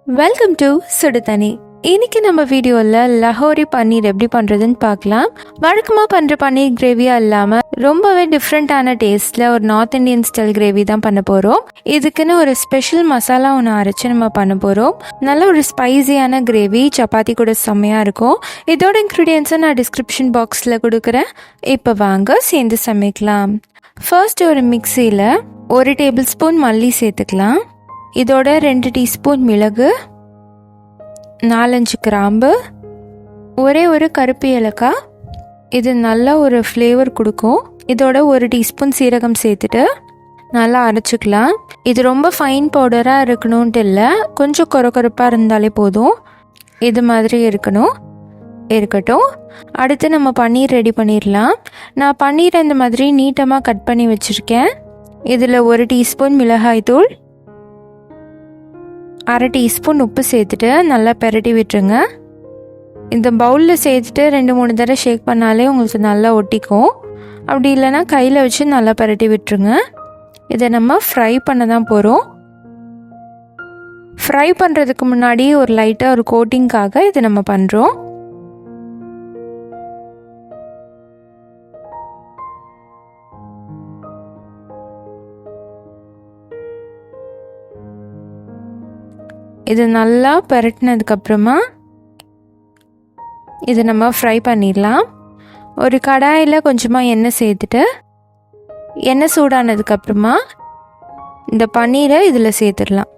Welcome to சுடுதனி. இன்னைக்கு நம்ம வீடியோவில் லஹோரி பன்னீர் எப்படி பண்ணுறதுன்னு பார்க்கலாம். வழக்கமாக பண்ணுற பன்னீர் கிரேவியாக இல்லாமல் ரொம்பவே டிஃப்ரெண்ட்டான டேஸ்ட்டில் ஒரு நார்த் இந்தியன் ஸ்டைல் கிரேவி தான் பண்ண போகிறோம். இதுக்குன்னு ஒரு ஸ்பெஷல் மசாலா ஒன்று அரைச்சி நம்ம பண்ண போகிறோம். நல்ல ஒரு ஸ்பைசியான கிரேவி, சப்பாத்தி கூட செம்மையாக இருக்கும். இதோட இன்க்ரீடியன்ஸை நான் டிஸ்கிரிப்ஷன் பாக்ஸில் கொடுக்குறேன். இப்போ வாங்க சேர்ந்து சமைக்கலாம். ஃபர்ஸ்ட் ஒரு மிக்சியில் 1 டேபிள் ஸ்பூன் மல்லி சேர்த்துக்கலாம். இதோட 2 டீஸ்பூன் மிளகு, 4-5 கிராம்பு, ஒரே ஒரு கருப்பு ஏலக்காய். இது நல்ல ஒரு ஃப்ளேவர் கொடுக்கும். இதோட 1 டீஸ்பூன் சீரகம் சேர்த்துட்டு நல்லா அரைச்சிக்கலாம். இது ரொம்ப ஃபைன் பவுடராக இருக்கணும்ன்ட்டு இல்லை, கொஞ்சம் கொரப்பாக இருந்தாலே போதும். இது மாதிரி இருக்கட்டும். அடுத்து நம்ம பன்னீர் ரெடி பண்ணிடலாம். நான் பன்னீரை இந்த மாதிரி நீட்டமாக கட் பண்ணி வச்சுருக்கேன். இதில் 1 டீஸ்பூன் மிளகாய் தூள், 1/2 டீஸ்பூன் உப்பு சேர்த்துட்டு நல்லா பெரட்டி விட்டுருங்க. இந்த பவுலில் சேர்த்துட்டு 2-3 தடவை ஷேக் பண்ணாலே உங்களுக்கு நல்லா ஒட்டிக்கும். அப்படி இல்லைன்னா கையில் வச்சு நல்லா பெரட்டி விட்டுருங்க. இதை நம்ம ஃப்ரை பண்ண தான் போகிறோம். ஃப்ரை பண்ணுறதுக்கு முன்னாடி ஒரு லைட்டாக ஒரு கோட்டிங்காக இதை நம்ம பண்ணுறோம். இது நல்லா பரட்டினதுக்கப்புறமா இது நம்ம ஃப்ரை பண்ணிடலாம். ஒரு கடாயில் கொஞ்சமாக எண்ணெய் சேர்த்துட்டு எண்ணெய் சூடானதுக்கப்புறமா இந்த பன்னீரை இதில் சேர்த்துடலாம்.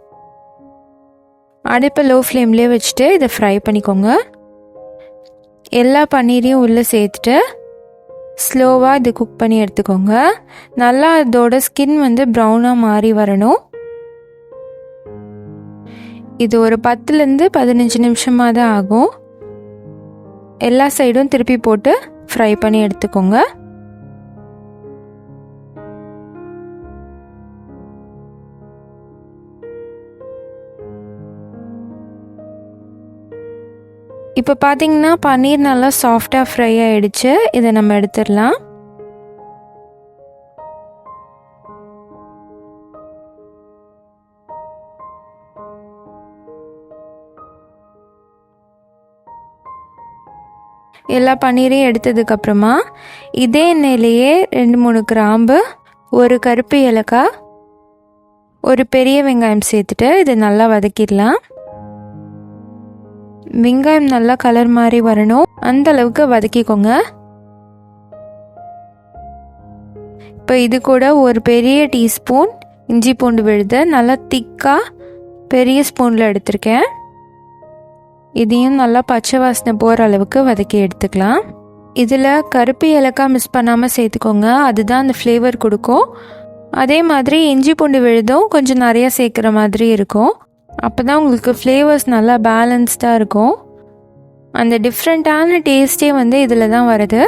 அடுப்பை லோ ஃப்ளேம்லேயே வச்சுட்டு இதை ஃப்ரை பண்ணிக்கோங்க. எல்லா பன்னீரையும் உள்ளே சேர்த்துட்டு ஸ்லோவாக இது குக் பண்ணி எடுத்துக்கோங்க. நல்லா இதோட ஸ்கின் ப்ரௌனாக மாறி வரணும். இது ஒரு 10-15 நிமிஷமாக தான் ஆகும். எல்லா சைடும் திருப்பி போட்டு ஃப்ரை பண்ணி எடுத்துக்கோங்க. இப்போ பார்த்தீங்கன்னா பன்னீர் நல்லா சாஃப்டாக ஃப்ரை ஆகிடுச்சு. இதை நம்ம எடுத்துடலாம். எல்லா பன்னீரையும் எடுத்ததுக்கப்புறமா இதே எண்ணெயிலேயே 2-3 கிராம்பு, ஒரு கருப்பு ஏலக்காய், ஒரு பெரிய வெங்காயம் சேர்த்துட்டு இதை நல்லா வதக்கிடலாம். வெங்காயம் நல்லா கலர் மாதிரி வரணும், அந்த அளவுக்கு வதக்கிக்கோங்க. இப்போ இது கூட ஒரு பெரிய டீஸ்பூன் இஞ்சி பூண்டு விழுது நல்லா திக்காக பெரிய ஸ்பூனில் எடுத்திருக்கேன். இதையும் நல்லா பச்சை வாசனை போகிற அளவுக்கு வதக்கி எடுத்துக்கலாம். இதில் கருப்பு ஏலக்காய் மிஸ் பண்ணாமல் சேர்த்துக்கோங்க, அதுதான் அந்த ஃப்ளேவர் கொடுக்கும். அதே மாதிரி இஞ்சி பூண்டு விழுதும் கொஞ்சம் நிறையா சேர்க்குற மாதிரி இருக்கும். அப்போ தான் உங்களுக்கு ஃப்ளேவர்ஸ் நல்லா பேலன்ஸ்டாக இருக்கும். அந்த டிஃப்ரெண்ட்டான டேஸ்ட்டே இதில் தான் வருது.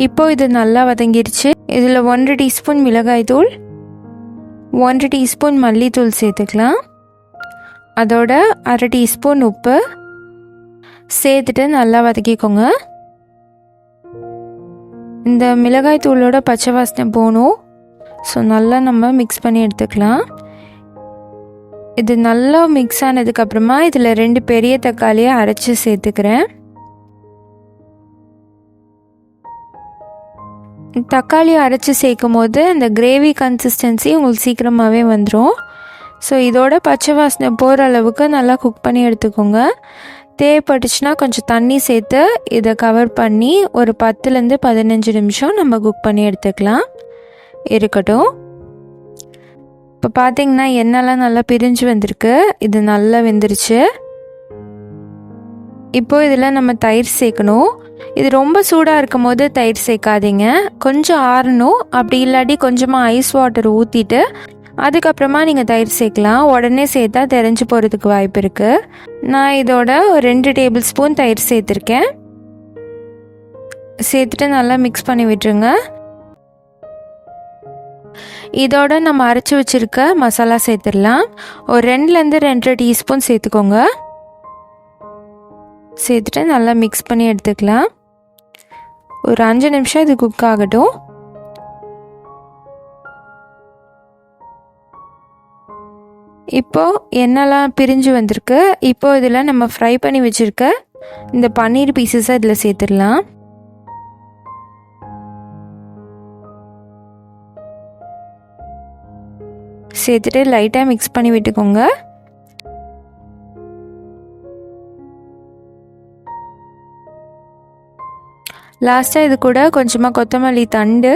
இப்போ இது நல்லா வதங்கிடுச்சு. இதில் 1 டீஸ்பூன் மிளகாய் தூள், 1 டீஸ்பூன் மல்லித்தூள் சேர்த்துக்கலாம். அதோட 1/2 டீஸ்பூன் உப்பு சேர்த்துட்டு நல்லா வதக்கிக்கோங்க. இந்த மிளகாய் தூளோட பச்சை வாசனை போகணும். ஸோ நல்லா நம்ம மிக்ஸ் பண்ணி எடுத்துக்கலாம். இது நல்லா மிக்ஸ் ஆனதுக்கப்புறமா இதில் 2 பெரிய தக்காளியை அரைச்சி சேர்த்துக்கிறேன். தக்காளி அரைச்சி சேர்க்கும் போது அந்த கிரேவி கன்சிஸ்டன்சி உங்களுக்கு சீக்கிரமாகவே வந்துடும். ஸோ இதோட பச்சை வாசனை போகிற அளவுக்கு நல்லா குக் பண்ணி எடுத்துக்கோங்க. தேவைப்பட்டுச்சுன்னா கொஞ்சம் தண்ணி சேர்த்து இதை கவர் பண்ணி ஒரு 10-15 நிமிஷம் நம்ம குக் பண்ணி எடுத்துக்கலாம். இருக்கட்டும். இப்போ பார்த்தீங்கன்னா எண்ணெய்லாம் நல்லா பிரிஞ்சு வந்திருக்கு. இது நல்லா வெந்துருச்சு. இப்போது இதில் நம்ம தயிர் சேர்க்கணும். இது ரொம்ப சூடாக இருக்கும் போது தயிர் சேர்க்காதீங்க, கொஞ்சம் ஆறணும். அப்படி இல்லாட்டி கொஞ்சமாக ஐஸ் வாட்டர் ஊற்றிட்டு அதுக்கப்புறமா நீங்கள் தயிர் சேர்க்கலாம். உடனே சேர்த்தா தெரிஞ்சு போகிறதுக்கு வாய்ப்பு இருக்குது. நான் இதோட ஒரு 2 டேபிள் ஸ்பூன் தயிர் சேர்த்துருக்கேன். சேர்த்துட்டு நல்லா மிக்ஸ் பண்ணி விட்டுருங்க. இதோட நம்ம அரைச்சி வச்சுருக்க மசாலா சேர்த்துடலாம். ஒரு 2-2.5 டீஸ்பூன் சேர்த்துக்கோங்க. சேர்த்துட்டு நல்லா மிக்ஸ் பண்ணி எடுத்துக்கலாம். ஒரு 5 நிமிஷம் இது குக் ஆகட்டும். இப்போது எண்ணெய்லாம் பிரிஞ்சு வந்திருக்கு. இப்போது இதில் நம்ம ஃப்ரை பண்ணி வச்சுருக்க இந்த பன்னீர் பீசஸை இதில் சேர்த்துடலாம். சேர்த்துட்டு லைட்டாக மிக்ஸ் பண்ணி விட்டுக்கோங்க. லாஸ்ட்டாக இது கூட கொஞ்சமாக கொத்தமல்லி தண்டு,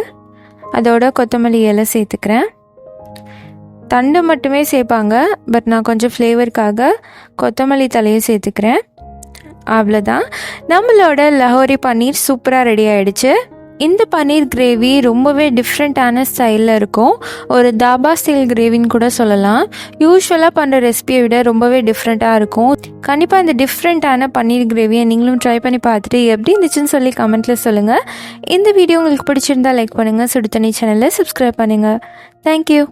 அதோட கொத்தமல்லி இலை சேர்த்துக்கிறேன். தண்டு மட்டுமே சேர்ப்பாங்க, பட் நான் கொஞ்சம் ஃப்ளேவருக்காக கொத்தமல்லி தலையை சேர்த்துக்கிறேன். அவ்வளோதான், நம்மளோட லஹோரி பன்னீர் சூப்பராக ரெடி ஆகிடுச்சு. இந்த பன்னீர் கிரேவி ரொம்பவே டிஃப்ரெண்ட்டான ஸ்டைலில் இருக்கும். ஒரு தாபா ஸ்டைல் கிரேவின்னு கூட சொல்லலாம். யூஸ்வலாக பண்ணுற ரெசிபியை விட ரொம்பவே டிஃப்ரெண்ட்டாக இருக்கும். கண்டிப்பாக இந்த டிஃப்ரெண்ட்டான பன்னீர் கிரேவியை நீங்களும் ட்ரை பண்ணி பார்த்துட்டு எப்படி இருந்துச்சுன்னு சொல்லி கமெண்ட்டில் சொல்லுங்கள். இந்த வீடியோ உங்களுக்கு பிடிச்சிருந்தா லைக் பண்ணுங்கள், சுடு தண்ணி சேனலை சப்ஸ்கிரைப் பண்ணுங்கள். தேங்க்யூ.